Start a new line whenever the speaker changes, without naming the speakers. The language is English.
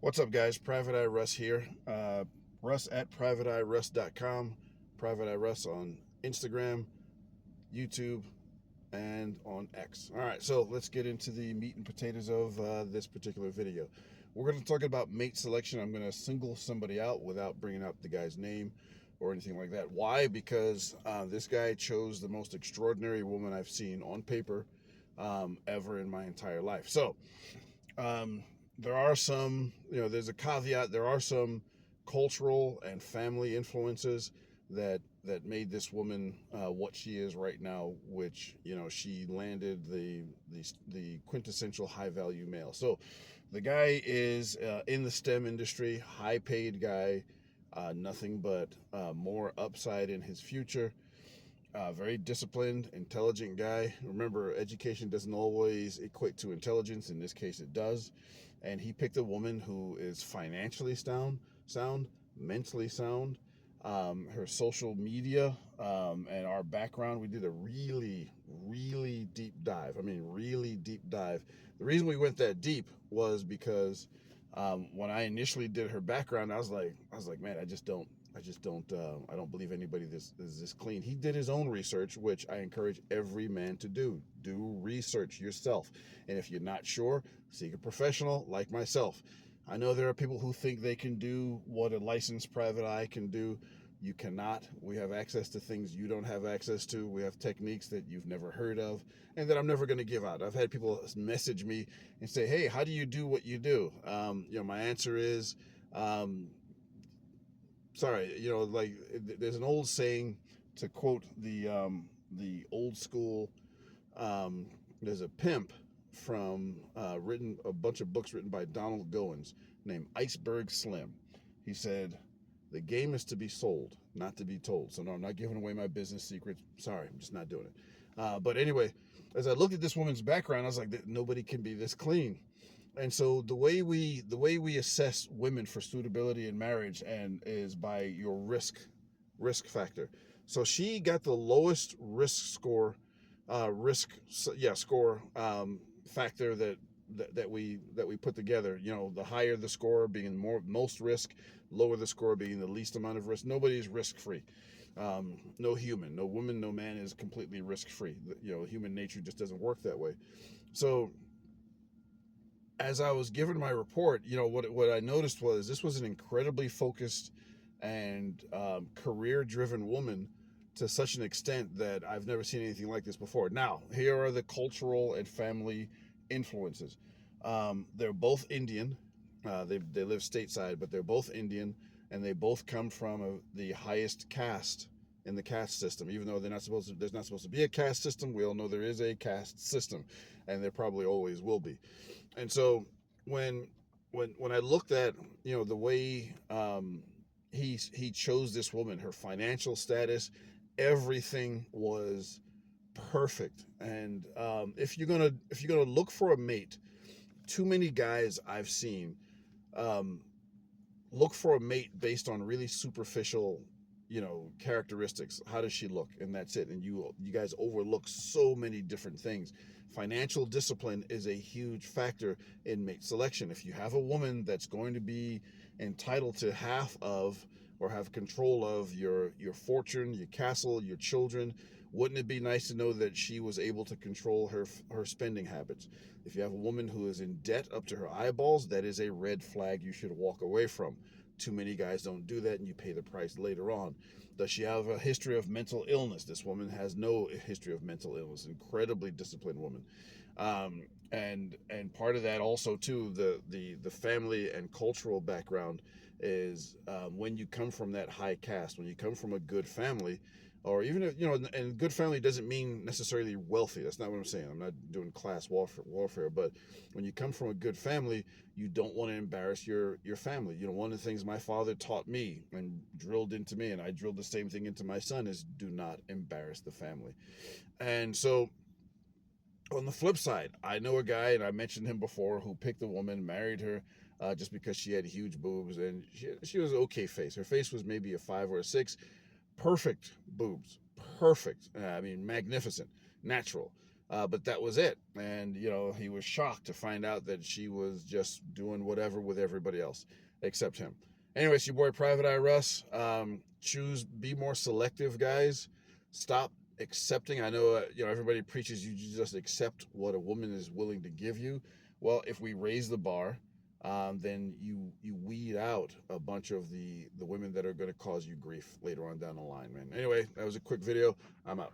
What's up, guys? Private Eye Russ here. Russ at privateeruss.com. Private Eye Russ on Instagram, YouTube, and on X. All right, so let's get into the meat and potatoes of this particular video. We're going to talk about mate selection. I'm going to single somebody out without bringing up the guy's name or anything like that. Why? Because this guy chose the most extraordinary woman I've seen on paper ever in my entire life. So, there are some, there's a caveat. There are some cultural and family influences that made this woman what she is right now, which she landed the quintessential high value male. So the guy is in the STEM industry, high paid guy, nothing but more upside in his future. Very disciplined, intelligent guy. Remember, education doesn't always equate to intelligence. In this case, it does. And he picked a woman who is financially sound, mentally sound. Her social media and our background, we did a really, really deep dive. I mean, really deep dive. The reason we went that deep was because when I initially did her background, I was like, man, I don't believe anybody is this clean. He did his own research, which I encourage every man to do. Do research yourself. And if you're not sure, seek a professional like myself. I know there are people who think they can do what a licensed private eye can do. You cannot. We have access to things you don't have access to. We have techniques that you've never heard of and that I'm never going to give out. I've had people message me and say, hey, how do you do what you do? My answer is, sorry, like there's an old saying, to quote the old school. There's a pimp from written a bunch of books written by Donald Goins named Iceberg Slim. He said, "The game is to be sold, not to be told." So no, I'm not giving away my business secrets. Sorry, I'm just not doing it. But anyway, as I looked at this woman's background, I was like, nobody can be this clean. And so the way we assess women for suitability in marriage and is by your risk factor. So she got the lowest risk score, score factor that we put together. The higher the score being most risk, lower the score being the least amount of risk. Nobody's risk free. No human, no woman, no man is completely risk free. Human nature just doesn't work that way. So as I was given my report, what I noticed was this was an incredibly focused and career-driven woman to such an extent that I've never seen anything like this before. Now, here are the cultural and family influences. They're both Indian. They live stateside, but they're both Indian, and they both come from the highest caste in the caste system. Even though there's not supposed to be a caste system, we all know there is a caste system, and there probably always will be. And so when I looked at the way he chose this woman, her financial status, everything was perfect. And if you're gonna look for a mate, too many guys I've seen look for a mate based on really superficial characteristics. How does she look? And that's it. And you guys overlook so many different things. Financial discipline is a huge factor in mate selection. If you have a woman that's going to be entitled to half of or have control of your fortune, your castle, your children, wouldn't it be nice to know that she was able to control her spending habits? If you have a woman who is in debt up to her eyeballs, that is a red flag you should walk away from. Too many guys don't do that, and you pay the price later on. Does she have a history of mental illness? This woman has no history of mental illness. Incredibly disciplined woman. And part of that also too, the family and cultural background is when you come from that high caste, when you come from a good family, or even if, and good family doesn't mean necessarily wealthy. That's not what I'm saying. I'm not doing class warfare, but when you come from a good family, you don't want to embarrass your family. One of the things my father taught me and drilled into me, and I drilled the same thing into my son, is do not embarrass the family. And so on the flip side, I know a guy, and I mentioned him before, who picked a woman, married her just because she had huge boobs, and she was an okay face. Her face was maybe a 5 or a 6. Perfect boobs. Perfect. I mean, magnificent. Natural. But that was it. And, you know, he was shocked to find out that she was just doing whatever with everybody else except him. Anyways, your boy Private Eye Russ. Be more selective, guys. Stop accepting. I know, everybody preaches you just accept what a woman is willing to give you. Well, if we raise the bar, then you weed out a bunch of the women that are going to cause you grief later on down the line, man. Anyway, that was a quick video. I'm out.